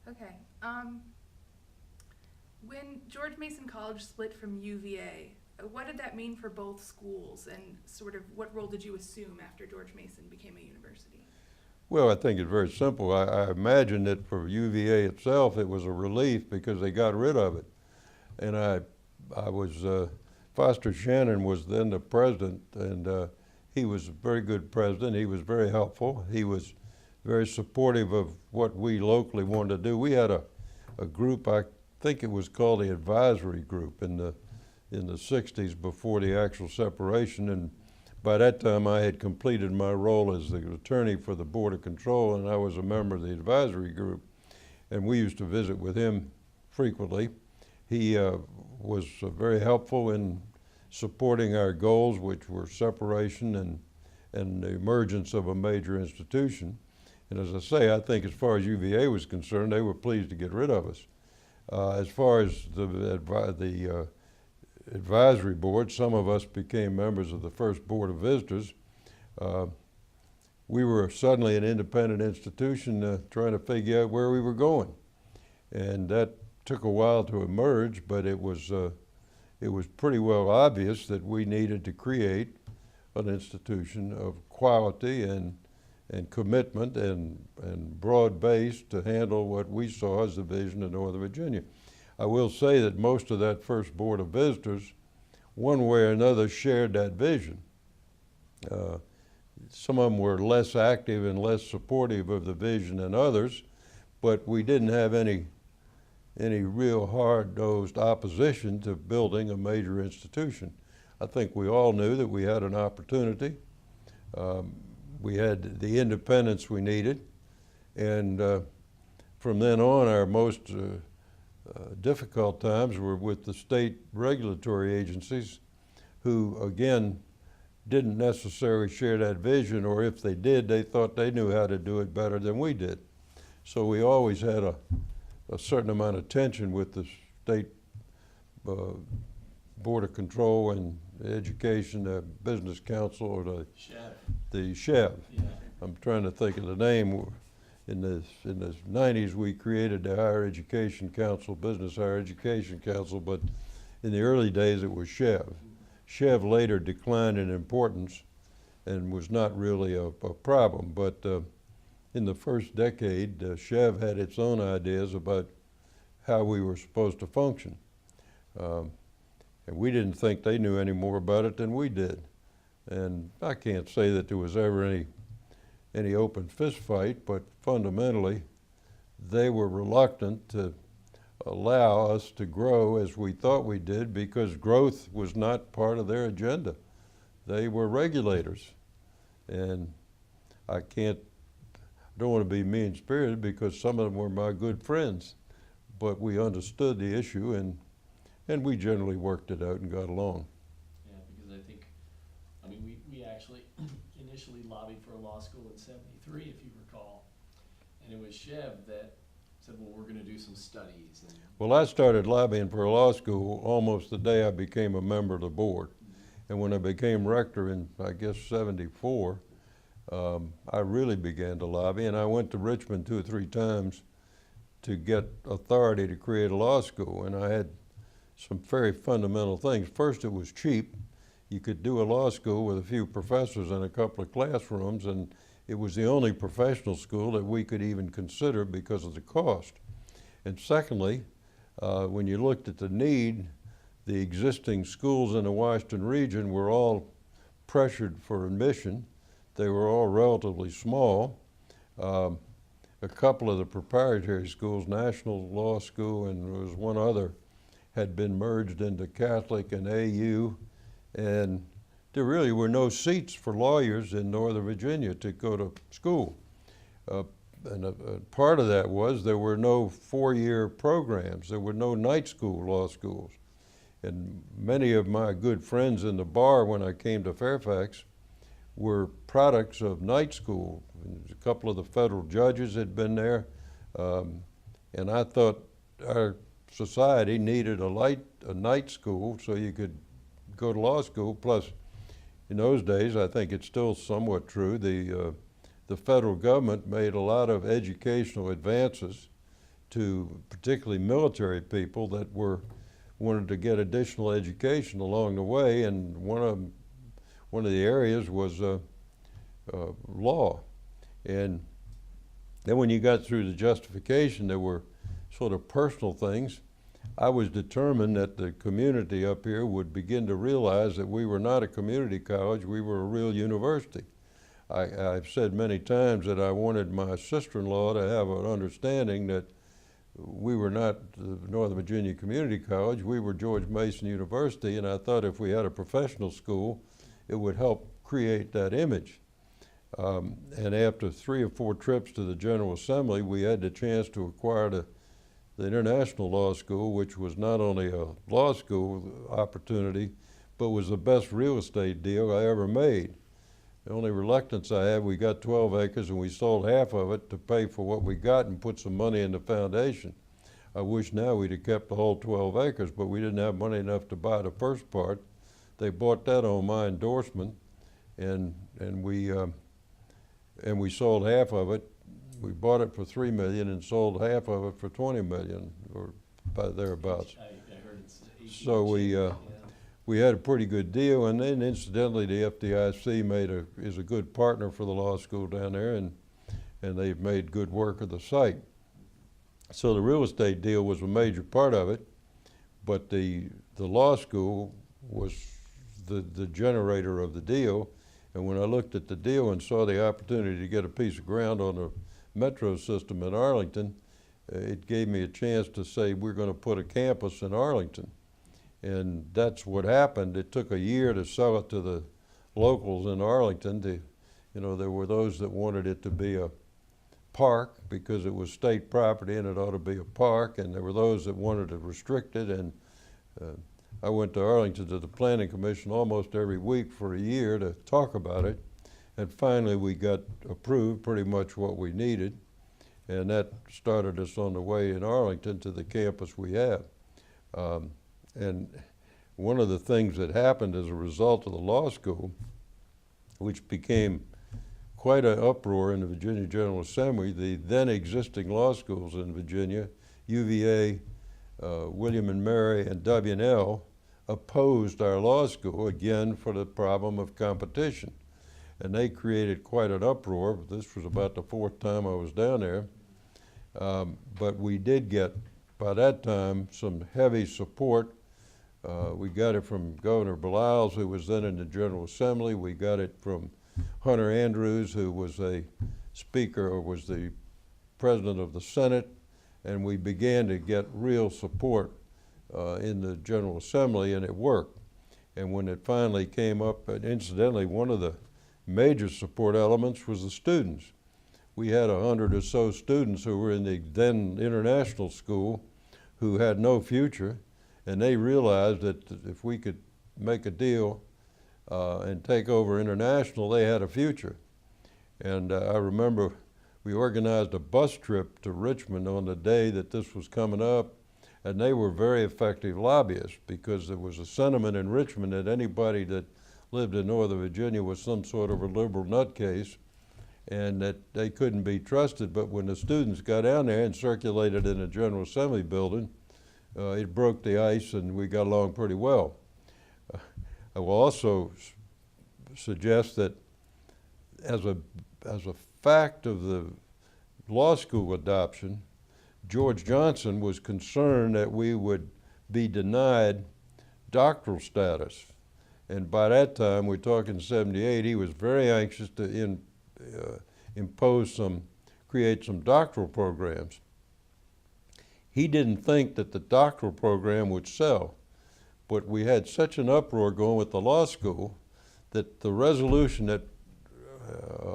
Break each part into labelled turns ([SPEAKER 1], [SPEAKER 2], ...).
[SPEAKER 1] Okay. When George Mason College split from UVA, what did that mean for both schools, and sort of what role did you assume after George Mason became a university?
[SPEAKER 2] Well, I think it's very simple. I imagine that for UVA itself, it was a relief because they got rid of it. And I was, Foster Shannon was then the president, and he was a very good president. He was very helpful. He was very supportive of what we locally wanted to do. We had a group, I think it was called the advisory group in the 60s before the actual separation. And by that time, I had completed my role as the attorney for the Board of Control, and I was a member of the advisory group. And we used to visit with him frequently. He was very helpful in supporting our goals, which were separation and the emergence of a major institution. And as I say, I think as far as UVA was concerned, they were pleased to get rid of us. As far as the advisory board, some of us became members of the first board of visitors. We were suddenly an independent institution trying to figure out where we were going. And that took a while to emerge, but it was pretty well obvious that we needed to create an institution of quality and commitment and broad-based to handle what we saw as the vision of Northern Virginia. I will say that most of that first board of visitors, one way or another, shared that vision. Some of them were less active and less supportive of the vision than others, but we didn't have any real hard-nosed opposition to building a major institution. I think we all knew that we had an opportunity. We had the independence we needed, and from then on, our most difficult times were with the state regulatory agencies, who again didn't necessarily share that vision, or if they did, they thought they knew how to do it better than we did. So we always had a certain amount of tension with the state Board of Control and Education, the Business Council, or the SHEV.
[SPEAKER 3] Yeah.
[SPEAKER 2] I'm trying to think of the name. In the 90s, we created the Higher Education Council, Business Higher Education Council, but in the early days it was SHEV. SHEV later declined in importance and was not really a problem, but in the first decade, SHEV had its own ideas about how we were supposed to function. And we didn't think they knew any more about it than we did. And I can't say that there was ever any open fist fight, but fundamentally, they were reluctant to allow us to grow as we thought we did, because growth was not part of their agenda. They were regulators. And I don't want to be mean-spirited, because some of them were my good friends, but we understood the issue, and we generally worked it out and got along.
[SPEAKER 3] Yeah, because I mean, we actually initially lobbied for a law school in '73, if you recall, and it was Chev that said, well, we're going to do some studies. And
[SPEAKER 2] Well, I started lobbying for a law school almost the day I became a member of the board. And when I became rector in, I guess, '74, I really began to lobby, and I went to Richmond 2 or 3 times to get authority to create a law school. And I had some very fundamental things. First, it was cheap. You could do a law school with a few professors and a couple of classrooms, and it was the only professional school that we could even consider because of the cost. And secondly, when you looked at the need, the existing schools in the Washington region were all pressured for admission. They were all relatively small. A couple of the proprietary schools, National Law School and there was one other, had been merged into Catholic and AU, and there really were no seats for lawyers in Northern Virginia to go to school. And part of that was there were no 4-year programs. There were no night school law schools. And many of my good friends in the bar when I came to Fairfax were products of night school. A couple of the federal judges had been there, and I thought our society needed a night school so you could go to law school. Plus, in those days, I think it's still somewhat true, the federal government made a lot of educational advances to particularly military people that wanted to get additional education along the way, and one of the areas was law. And then when you got through the justification, there were sort of personal things. I was determined that the community up here would begin to realize that we were not a community college, we were a real university. I've said many times that I wanted my sister-in-law to have an understanding that we were not the Northern Virginia Community College, we were George Mason University, and I thought if we had a professional school, it would help create that image. And after 3 or 4 trips to the General Assembly, we had the chance to acquire the International Law School, which was not only a law school opportunity, but was the best real estate deal I ever made. The only reluctance I had, we got 12 acres and we sold half of it to pay for what we got and put some money in the foundation. I wish now we'd have kept the whole 12 acres, but we didn't have money enough to buy the first part. They bought that on my endorsement, and we sold half of it. We bought it for $3 million and sold half of it for $20 million, or by thereabouts.
[SPEAKER 3] I heard it's 18.
[SPEAKER 2] So we had a pretty good deal, and then incidentally, the FDIC is a good partner for the law school down there, and they've made good work of the site. So the real estate deal was a major part of it, but the law school was the generator of the deal. And when I looked at the deal and saw the opportunity to get a piece of ground on the metro system in Arlington, it gave me a chance to say we're going to put a campus in Arlington. And that's what happened. It took a year to sell it to the locals in Arlington. There were those that wanted it to be a park because it was state property and it ought to be a park, and there were those that wanted to restrict it. And I went to Arlington to the Planning Commission almost every week for a year to talk about it. And finally we got approved pretty much what we needed. And that started us on the way in Arlington to the campus we have. And one of the things that happened as a result of the law school, which became quite an uproar in the Virginia General Assembly, the then existing law schools in Virginia, UVA, William and Mary, and W&L, opposed our law school, again, for the problem of competition. And they created quite an uproar. This was about the 4th time I was down there. But we did get, by that time, some heavy support. We got it from Governor Belials, who was then in the General Assembly. We got it from Hunter Andrews, who was a speaker, or was the president of the Senate. And we began to get real support in the General Assembly, and it worked. And when it finally came up, and incidentally, one of the major support elements was the students. We had 100 or so students who were in the then international school who had no future, and they realized that if we could make a deal and take over international, they had a future. And I remember we organized a bus trip to Richmond on the day that this was coming up, and they were very effective lobbyists because there was a sentiment in Richmond that anybody that lived in Northern Virginia was some sort of a liberal nutcase and that they couldn't be trusted. But when the students got down there and circulated in the General Assembly building, it broke the ice and we got along pretty well. I will also suggest that as a fact of the law school adoption, George Johnson was concerned that we would be denied doctoral status. And by that time, we're talking 78, he was very anxious to create some doctoral programs. He didn't think that the doctoral program would sell, but we had such an uproar going with the law school that the resolution that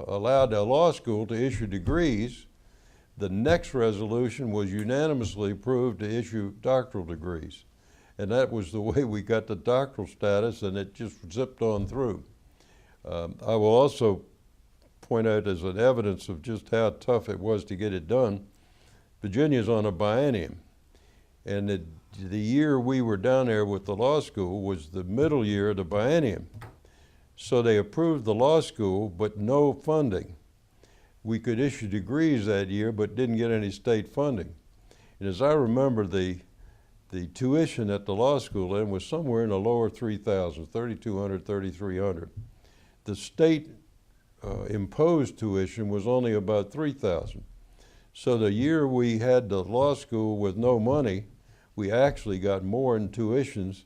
[SPEAKER 2] allowed the law school to issue degrees, the next resolution was unanimously approved to issue doctoral degrees. And that was the way we got the doctoral status, and it just zipped on through. I will also point out as an evidence of just how tough it was to get it done, Virginia's on a biennium. And the year we were down there with the law school was the middle year of the biennium. So they approved the law school, but no funding. We could issue degrees that year, but didn't get any state funding. And as I remember, the tuition at the law school then was somewhere in the lower 3,000, 3,200, 3,300. The state imposed tuition was only about 3,000. So the year we had the law school with no money, we actually got more in tuitions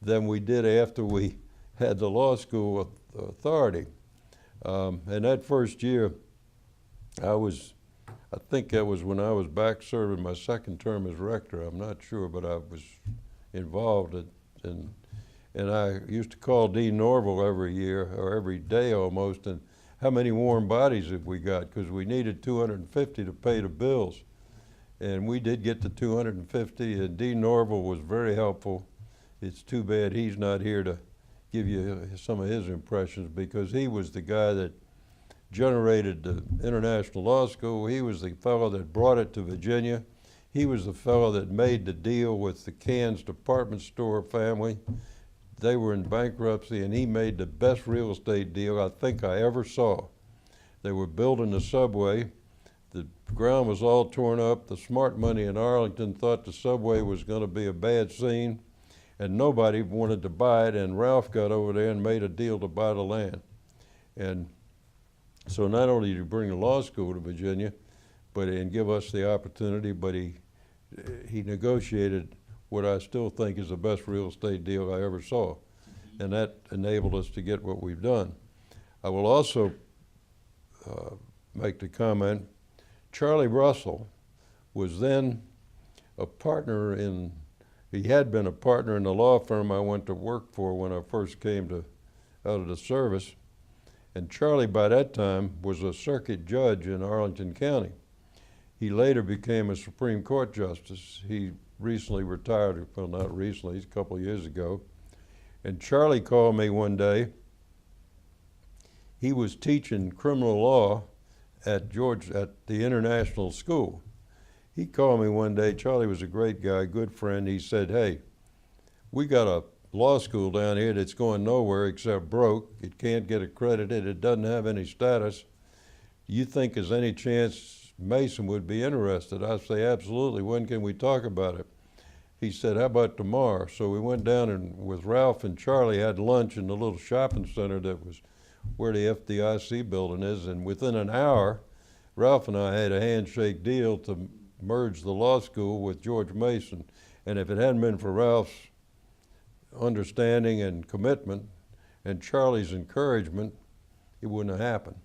[SPEAKER 2] than we did after we had the law school authority. And that first year, I think that was when I was back serving my second term as rector. I'm not sure, but I was involved and I used to call Dean Norville every year or every day almost, and how many warm bodies have we got? Because we needed 250 to pay the bills. And we did get to 250, and Dean Norville was very helpful. It's too bad he's not here to give you some of his impressions, because he was the guy that generated the International Law School. He was the fellow that brought it to Virginia. He was the fellow that made the deal with the Cairns department store family. They were in bankruptcy, and he made the best real estate deal I think I ever saw. They were building the subway. The ground was all torn up. The smart money in Arlington thought the subway was going to be a bad scene, and nobody wanted to buy it, and Ralph got over there and made a deal to buy the land. And so not only did he bring the law school to Virginia, and give us the opportunity, but he negotiated what I still think is the best real estate deal I ever saw. And that enabled us to get what we've done. I will also make the comment, Charlie Russell was then a partner he had been a partner in the law firm I went to work for when I first came out of the service. And Charlie, by that time, was a circuit judge in Arlington County. He later became a Supreme Court justice. He recently retired, well, not recently, a couple of years ago. And Charlie called me one day. He was teaching criminal law at the International School. He called me one day. Charlie was a great guy, good friend. He said, "Hey, we got a law school down here that's going nowhere except broke. It can't get accredited. It doesn't have any status. You think there's any chance Mason would be interested?" I say, "Absolutely. When can we talk about it?" He said, "How about tomorrow?" So we went down and with Ralph and Charlie had lunch in the little shopping center that was where the FDIC building is. And within an hour, Ralph and I had a handshake deal to merge the law school with George Mason. And if it hadn't been for Ralph's understanding and commitment and Charlie's encouragement, it wouldn't have happened.